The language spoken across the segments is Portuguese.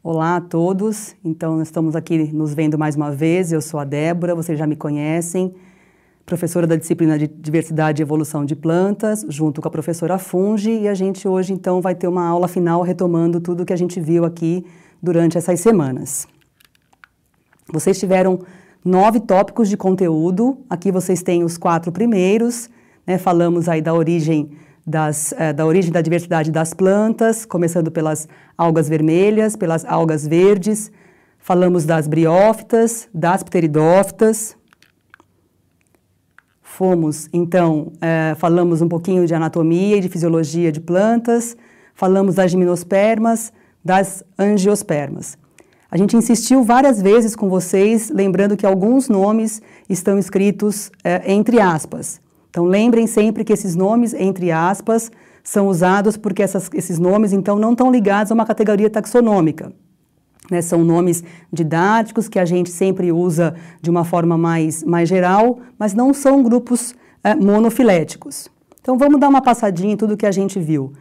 Olá a todos, então nós estamos aqui nos vendo mais uma vez, eu sou a Débora, vocês já me conhecem, professora da disciplina de Diversidade e Evolução de Plantas, junto com a professora Fungi, e a gente hoje então vai ter uma aula final retomando tudo que a gente viu aqui durante essas semanas. Vocês tiveram 9 tópicos de conteúdo, aqui vocês têm os 4 primeiros, né, falamos aí da origem da diversidade das plantas, começando pelas algas vermelhas, pelas algas verdes, falamos das briófitas, das pteridófitas, falamos um pouquinho de anatomia e de fisiologia de plantas, falamos das gimnospermas, das angiospermas. A gente insistiu várias vezes com vocês, lembrando que alguns nomes estão escritos entre aspas. Então, lembrem sempre que esses nomes, entre aspas, são usados porque esses nomes, então, não estão ligados a uma categoria taxonômica, né? São nomes didáticos que a gente sempre usa de uma forma mais geral, mas não são grupos monofiléticos. Então, vamos dar uma passadinha em tudo que a gente viu.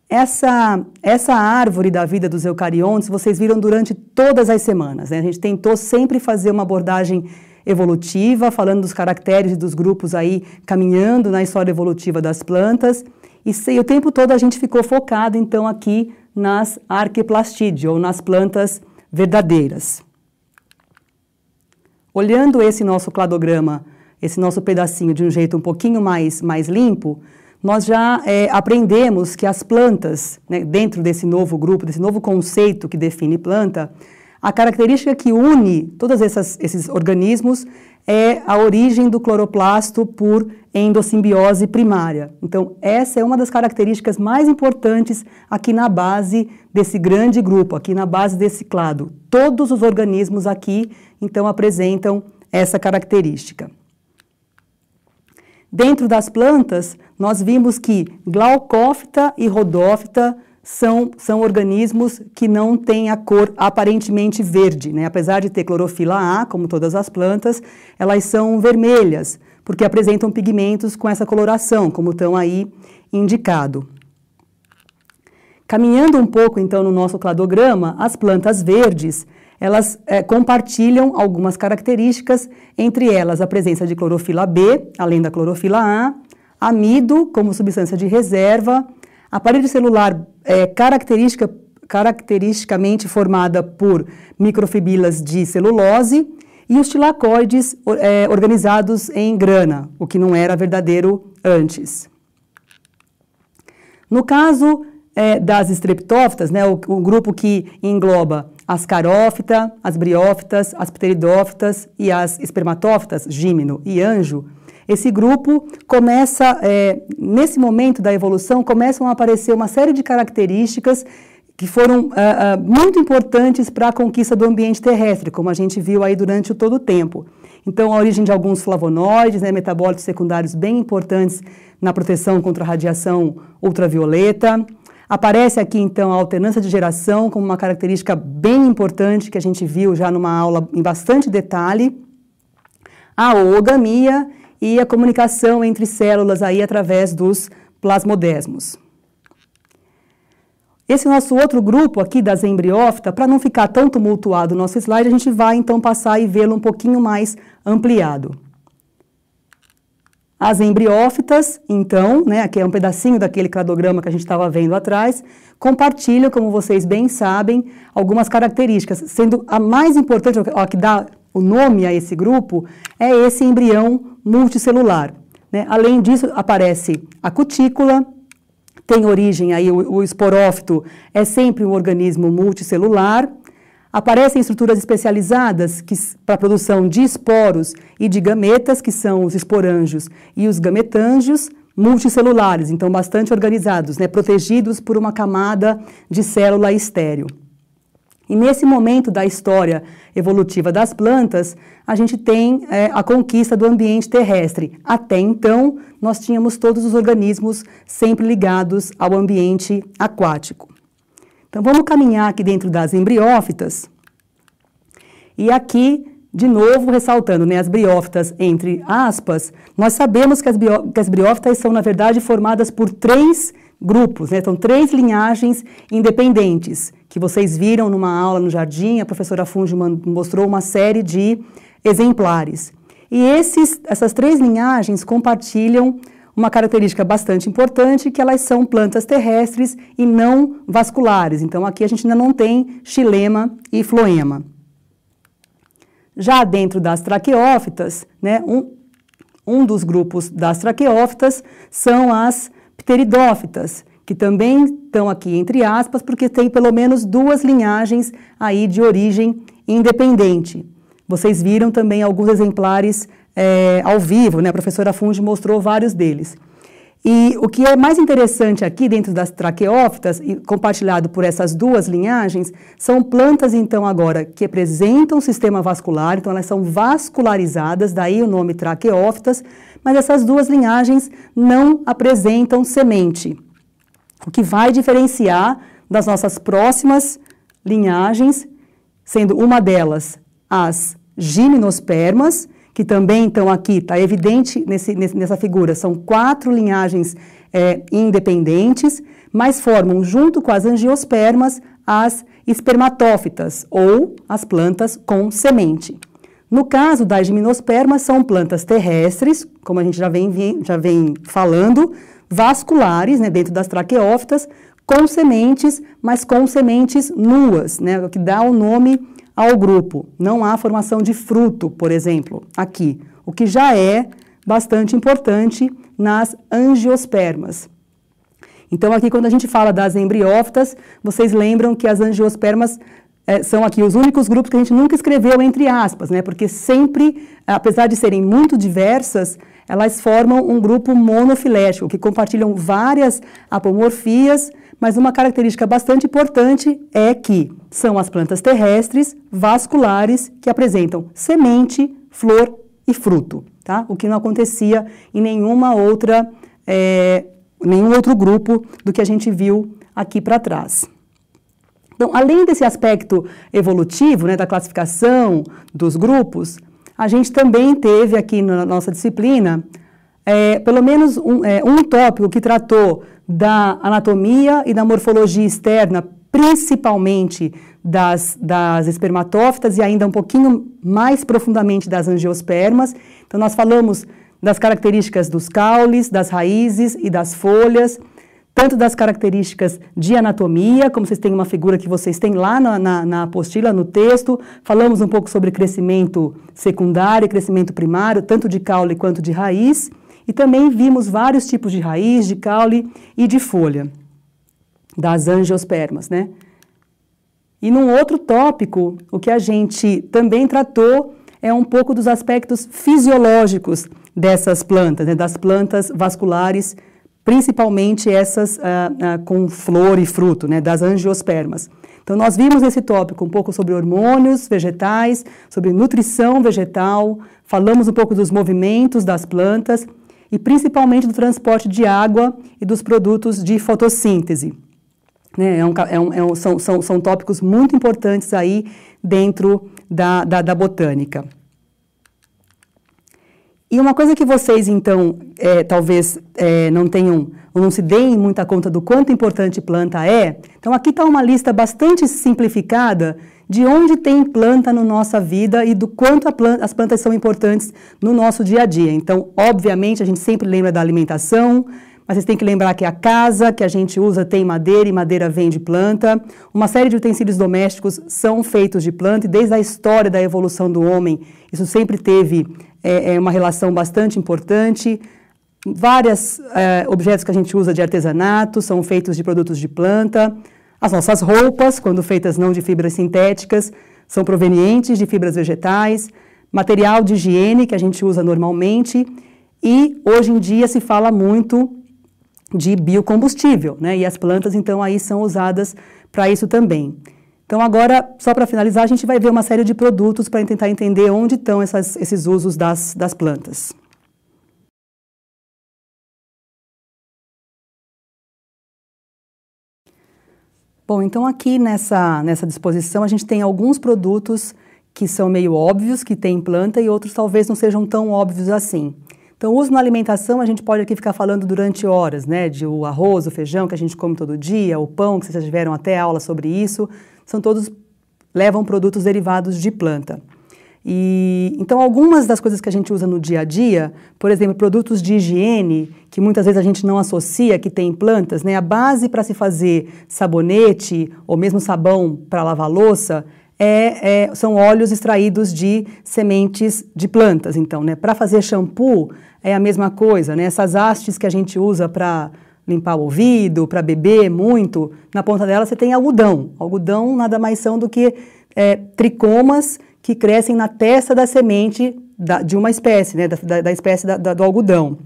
Essa árvore da vida dos eucariontes, vocês viram durante todas as semanas, né? A gente tentou sempre fazer uma abordagem evolutiva, falando dos caracteres e dos grupos aí, caminhando na história evolutiva das plantas, e o tempo todo a gente ficou focado, então, aqui nas Archaeplastidae, ou nas plantas verdadeiras. Olhando esse nosso cladograma, esse nosso pedacinho de um jeito um pouquinho mais limpo, nós já aprendemos que as plantas, né, dentro desse novo grupo, desse novo conceito que define planta, a característica que une todos esses organismos é a origem do cloroplasto por endossimbiose primária. Então, essa é uma das características mais importantes aqui na base desse grande grupo, aqui na base desse clado. Todos os organismos aqui, então, apresentam essa característica. Dentro das plantas, nós vimos que Glaucóphyta e Rhodophyta são organismos que não têm a cor aparentemente verde, né? Apesar de ter clorofila A, como todas as plantas, elas são vermelhas, porque apresentam pigmentos com essa coloração, como estão aí indicado. Caminhando um pouco, então, no nosso cladograma, as plantas verdes, elas compartilham algumas características, entre elas a presença de clorofila B, além da clorofila A, amido como substância de reserva, a parede celular caracteristicamente formada por microfibrilas de celulose e os tilacoides organizados em grana, o que não era verdadeiro antes. No caso das estreptófitas, né, o grupo que engloba as carófita, as briófitas, as pteridófitas e as espermatófitas, gímeno e anjo, esse grupo começa, nesse momento da evolução, começam a aparecer uma série de características que foram muito importantes para a conquista do ambiente terrestre, como a gente viu aí durante todo o tempo. Então, a origem de alguns flavonoides, né, metabólitos secundários bem importantes na proteção contra a radiação ultravioleta. Aparece aqui, então, a alternância de geração como uma característica bem importante que a gente viu já numa aula em bastante detalhe. A oogamia e a comunicação entre células aí através dos plasmodesmos. Esse nosso outro grupo aqui das embriófitas, para não ficar tão tumultuado o nosso slide, a gente vai então passar e vê-lo um pouquinho mais ampliado. As embriófitas, então, né, aqui é um pedacinho daquele cladograma que a gente estava vendo atrás, compartilham, como vocês bem sabem, algumas características, sendo a mais importante, a que dá o nome a esse grupo, é esse embrião multicelular, né? Além disso, aparece a cutícula, tem origem aí, o esporófito é sempre um organismo multicelular, aparecem estruturas especializadas para a produção de esporos e de gametas, que são os esporângios e os gametângios, multicelulares, então bastante organizados, né? Protegidos por uma camada de célula estéril. E nesse momento da história evolutiva das plantas, a gente tem a conquista do ambiente terrestre. Até então, nós tínhamos todos os organismos sempre ligados ao ambiente aquático. Então, vamos caminhar aqui dentro das embriófitas. E aqui, de novo, ressaltando, né, as briófitas entre aspas, nós sabemos que as briófitas são, na verdade, formadas por 3 grupos, né? São 3 linhagens independentes, que vocês viram numa aula no jardim, a professora Funge mostrou uma série de exemplares. E essas 3 linhagens compartilham uma característica bastante importante, que elas são plantas terrestres e não vasculares. Então, aqui a gente ainda não tem xilema e floema. Já dentro das traqueófitas, né, um dos grupos das traqueófitas são as pteridófitas, que também estão aqui entre aspas, porque tem pelo menos 2 linhagens aí de origem independente. Vocês viram também alguns exemplares ao vivo, né? A professora Funge mostrou vários deles. E o que é mais interessante aqui dentro das traqueófitas, compartilhado por essas 2 linhagens, são plantas, então, agora, que apresentam sistema vascular, então elas são vascularizadas, daí o nome traqueófitas, mas essas 2 linhagens não apresentam semente, o que vai diferenciar das nossas próximas linhagens, sendo uma delas as gimnospermas, que também estão aqui, está evidente nessa figura, são 4 linhagens independentes, mas formam, junto com as angiospermas, as espermatófitas, ou as plantas com semente. No caso das gimnospermas, são plantas terrestres, como a gente já vem falando, vasculares, né, dentro das traqueófitas, com sementes, mas com sementes nuas, né, o que dá o nome ao grupo. Não há formação de fruto, por exemplo, aqui, o que já é bastante importante nas angiospermas. Então, aqui, quando a gente fala das embriófitas, vocês lembram que as angiospermas são aqui os únicos grupos que a gente nunca escreveu entre aspas, né? Porque sempre, apesar de serem muito diversas, elas formam um grupo monofilético, que compartilham várias apomorfias, mas uma característica bastante importante é que são as plantas terrestres, vasculares, que apresentam semente, flor e fruto, tá? O que não acontecia em nenhum outro grupo do que a gente viu aqui para trás. Então, além desse aspecto evolutivo, né, da classificação dos grupos, a gente também teve aqui na nossa disciplina pelo menos um tópico que tratou da anatomia e da morfologia externa, principalmente das espermatófitas e ainda um pouquinho mais profundamente das angiospermas. Então, nós falamos das características dos caules, das raízes e das folhas, tanto das características de anatomia, como vocês têm uma figura que vocês têm lá na apostila, no texto, falamos um pouco sobre crescimento secundário e crescimento primário, tanto de caule quanto de raiz, e também vimos vários tipos de raiz, de caule e de folha, das angiospermas, né? E num outro tópico, o que a gente também tratou é um pouco dos aspectos fisiológicos dessas plantas, né, das plantas vasculares, principalmente essas com flor e fruto, né, das angiospermas. Então, nós vimos nesse tópico um pouco sobre hormônios vegetais, sobre nutrição vegetal, falamos um pouco dos movimentos das plantas e principalmente do transporte de água e dos produtos de fotossíntese. Né, são tópicos muito importantes aí dentro da botânica. E uma coisa que vocês, então, talvez não se deem muita conta do quanto importante planta é, então aqui está uma lista bastante simplificada de onde tem planta na nossa vida e do quanto as plantas são importantes no nosso dia a dia. Então, obviamente, a gente sempre lembra da alimentação, mas vocês têm que lembrar que a casa que a gente usa tem madeira e madeira vem de planta. Uma série de utensílios domésticos são feitos de planta e desde a história da evolução do homem, isso sempre teve uma relação bastante importante. Vários objetos que a gente usa de artesanato são feitos de produtos de planta. As nossas roupas, quando feitas não de fibras sintéticas, são provenientes de fibras vegetais. Material de higiene que a gente usa normalmente. E hoje em dia se fala muito de biocombustível, né? E as plantas, então, aí são usadas para isso também. Então, agora, só para finalizar, a gente vai ver uma série de produtos para tentar entender onde estão esses usos das plantas. Bom, então aqui nessa disposição a gente tem alguns produtos que são meio óbvios, que tem planta, e outros talvez não sejam tão óbvios assim. Então, uso na alimentação, a gente pode aqui ficar falando durante horas, né? De o arroz, o feijão que a gente come todo dia, o pão, que vocês já tiveram até aula sobre isso, são todos, levam produtos derivados de planta. E, então, algumas das coisas que a gente usa no dia a dia, por exemplo, produtos de higiene, que muitas vezes a gente não associa, que tem plantas, né? A base para se fazer sabonete ou mesmo sabão para lavar louça são óleos extraídos de sementes de plantas. Então, né? Para fazer shampoo é a mesma coisa, né? Essas hastes que a gente usa para limpar o ouvido, para beber muito, na ponta dela você tem algodão. Algodão nada mais são do que tricomas que crescem na testa da semente de uma espécie, né, da espécie do algodão.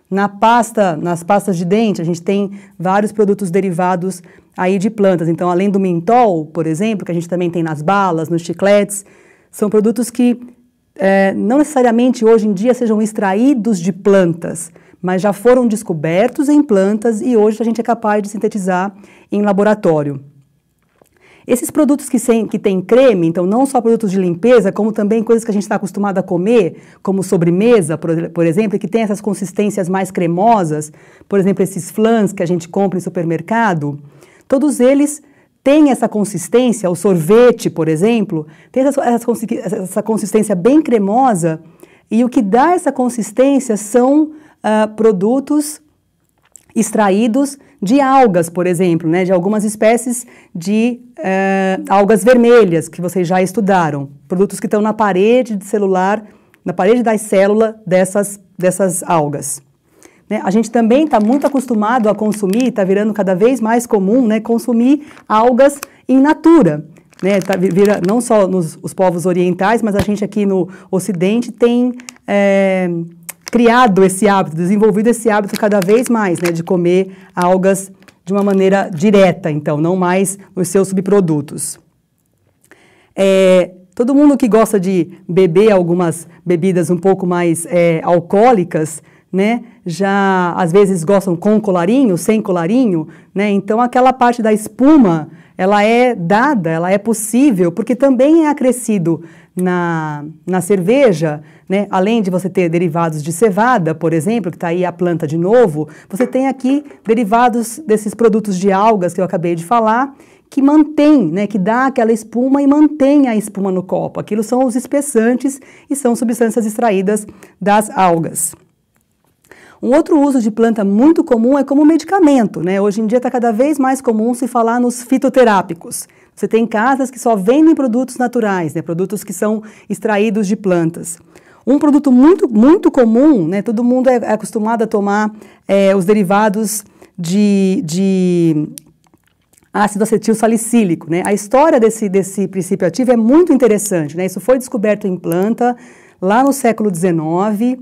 Nas pastas de dente, a gente tem vários produtos derivados aí de plantas. Então, além do mentol, por exemplo, que a gente também tem nas balas, nos chicletes, são produtos que não necessariamente hoje em dia sejam extraídos de plantas, mas já foram descobertos em plantas e hoje a gente é capaz de sintetizar em laboratório. Esses produtos que têm creme, então não só produtos de limpeza, como também coisas que a gente está acostumado a comer, como sobremesa, por exemplo, que tem essas consistências mais cremosas, por exemplo, esses flans que a gente compra em supermercado, todos eles têm essa consistência, o sorvete, por exemplo, tem essa consistência bem cremosa, e o que dá essa consistência são produtos extraídos de algas, por exemplo, né, de algumas espécies de algas vermelhas, que vocês já estudaram, produtos que estão na parede celular, na parede das células dessas algas. Né, a gente também está muito acostumado a consumir, está virando cada vez mais comum, né, consumir algas in natura. Né, não só os povos orientais, mas a gente aqui no Ocidente tem criado esse hábito, desenvolvido esse hábito cada vez mais, né, de comer algas de uma maneira direta, então, não mais os seus subprodutos. Todo mundo que gosta de beber algumas bebidas um pouco mais alcoólicas, né, já às vezes gostam com colarinho, sem colarinho, né, então aquela parte da espuma, ela é dada, ela é possível, porque também é acrescido na cerveja, né? Além de você ter derivados de cevada, por exemplo, que está aí a planta de novo, você tem aqui derivados desses produtos de algas que eu acabei de falar, que mantém, né, que dá aquela espuma e mantém a espuma no copo. Aquilo são os espessantes e são substâncias extraídas das algas. Um outro uso de planta muito comum é como medicamento, né? Hoje em dia está cada vez mais comum se falar nos fitoterápicos. Você tem casas que só vendem produtos naturais, né? Produtos que são extraídos de plantas. Um produto muito comum, né? Todo mundo é acostumado a tomar os derivados de ácido acetil salicílico, né? A história desse princípio ativo é muito interessante, né? Isso foi descoberto em planta lá no século XIX.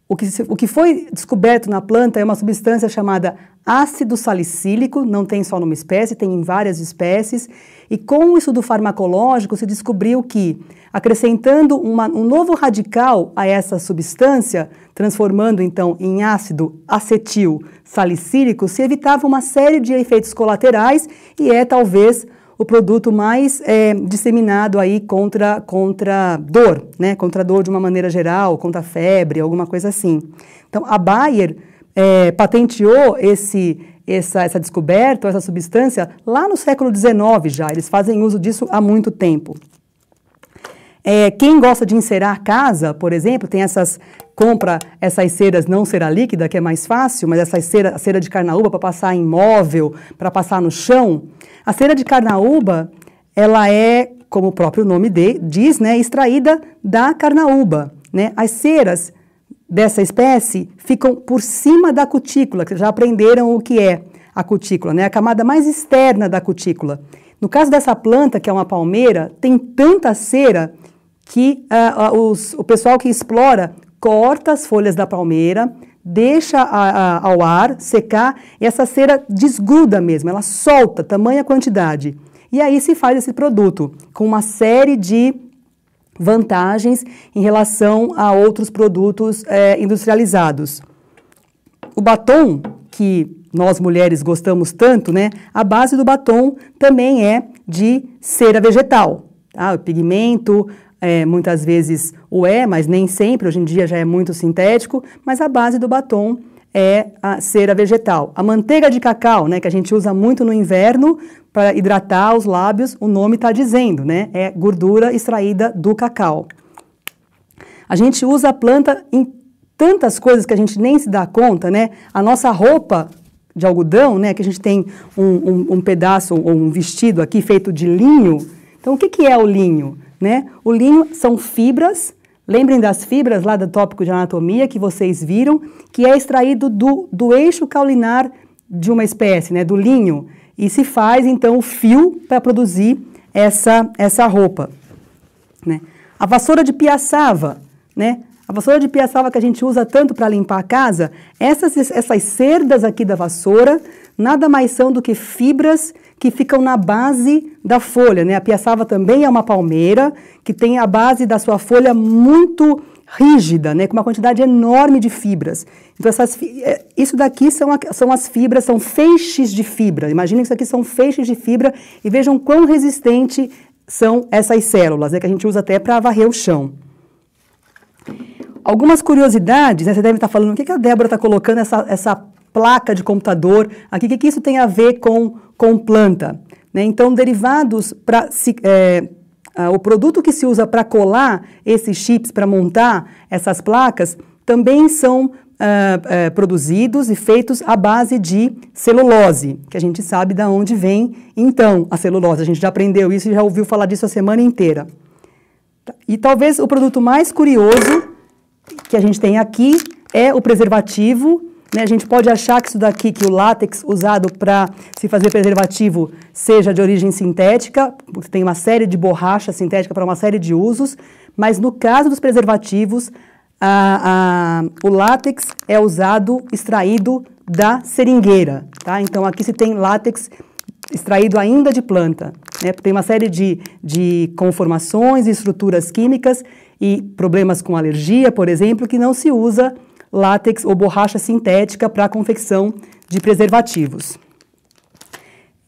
O que foi descoberto na planta é uma substância chamada ácido salicílico, não tem só numa espécie, tem em várias espécies, e com o estudo farmacológico se descobriu que, acrescentando um novo radical a essa substância, transformando então em ácido acetil salicílico, se evitava uma série de efeitos colaterais e talvez o produto mais disseminado aí contra dor, né? Contra dor de uma maneira geral, contra febre, alguma coisa assim. Então, a Bayer patenteou essa descoberta, essa substância, lá no século XIX já. Eles fazem uso disso há muito tempo. Quem gosta de encerar a casa, por exemplo, compra essas ceras não cera líquida, que é mais fácil, mas a cera de carnaúba para passar em móvel, para passar no chão. A cera de carnaúba, ela é, como o próprio nome diz, né, extraída da carnaúba, né? As ceras dessa espécie ficam por cima da cutícula, que já aprenderam o que é a cutícula, né? A camada mais externa da cutícula. No caso dessa planta, que é uma palmeira, tem tanta cera que o pessoal que explora corta as folhas da palmeira, deixa ao ar secar e essa cera desgruda mesmo, ela solta tamanha quantidade. E aí se faz esse produto com uma série de vantagens em relação a outros produtos industrializados. O batom, que nós mulheres gostamos tanto, né? A base do batom também é de cera vegetal. Tá? O pigmento, muitas vezes o é, mas nem sempre, hoje em dia já é muito sintético, mas a base do batom é a cera vegetal. A manteiga de cacau, né, que a gente usa muito no inverno para hidratar os lábios, o nome está dizendo, né, é gordura extraída do cacau. A gente usa a planta em tantas coisas que a gente nem se dá conta, né? A nossa roupa de algodão, né, que a gente tem um pedaço ou um vestido aqui feito de linho. Então, o que é o linho? Né? O linho são fibras, lembrem das fibras lá do tópico de anatomia que vocês viram, que é extraído do eixo caulinar de uma espécie, né, do linho, e se faz, então, o fio para produzir essa roupa. Né? A vassoura de piaçava, né? A vassoura de piaçava que a gente usa tanto para limpar a casa, essas cerdas aqui da vassoura nada mais são do que fibras que ficam na base da folha, né? A piaçava também é uma palmeira que tem a base da sua folha muito rígida, né? Com uma quantidade enorme de fibras. Então, isso daqui são as fibras, são feixes de fibra. Imaginem que isso aqui são feixes de fibra e vejam quão resistente são essas células, né? Que a gente usa até para varrer o chão. Algumas curiosidades, né? Você deve estar falando, o que a Débora está colocando essa placa de computador aqui, o que isso tem a ver com planta? Né? Então, derivados o produto que se usa para colar esses chips, para montar essas placas, também são produzidos e feitos à base de celulose, que a gente sabe de onde vem, então, a celulose. A gente já aprendeu isso e já ouviu falar disso a semana inteira. E talvez o produto mais curioso que a gente tem aqui é o preservativo, né? A gente pode achar que isso daqui, que o látex usado para se fazer preservativo seja de origem sintética, porque tem uma série de borracha sintética para uma série de usos, mas no caso dos preservativos, o látex é usado, extraído da seringueira, tá? Então aqui se tem látex extraído ainda de planta, né? Tem uma série de conformações e estruturas químicas e problemas com alergia, por exemplo, que não se usa látex ou borracha sintética para a confecção de preservativos.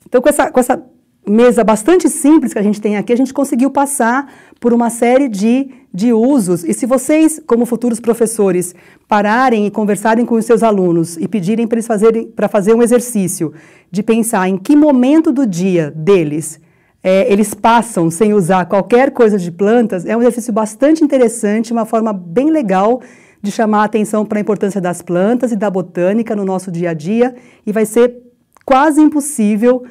Então, com essa mesa bastante simples que a gente tem aqui, a gente conseguiu passar por uma série de usos. E se vocês, como futuros professores, pararem e conversarem com os seus alunos e pedirem para eles fazer um exercício de pensar em que momento do dia deles eles passam sem usar qualquer coisa de plantas, é um exercício bastante interessante, uma forma bem legal de chamar a atenção para a importância das plantas e da botânica no nosso dia a dia, e vai ser quase impossível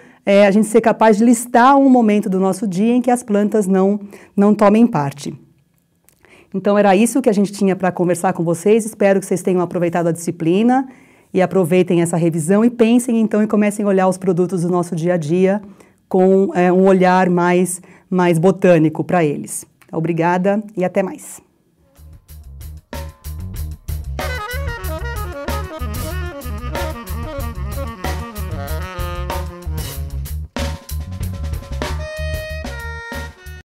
a gente ser capaz de listar um momento do nosso dia em que as plantas não tomem parte. Então, era isso que a gente tinha para conversar com vocês. Espero que vocês tenham aproveitado a disciplina e aproveitem essa revisão e pensem, então, e comecem a olhar os produtos do nosso dia a dia com um olhar mais botânico para eles. Obrigada e até mais.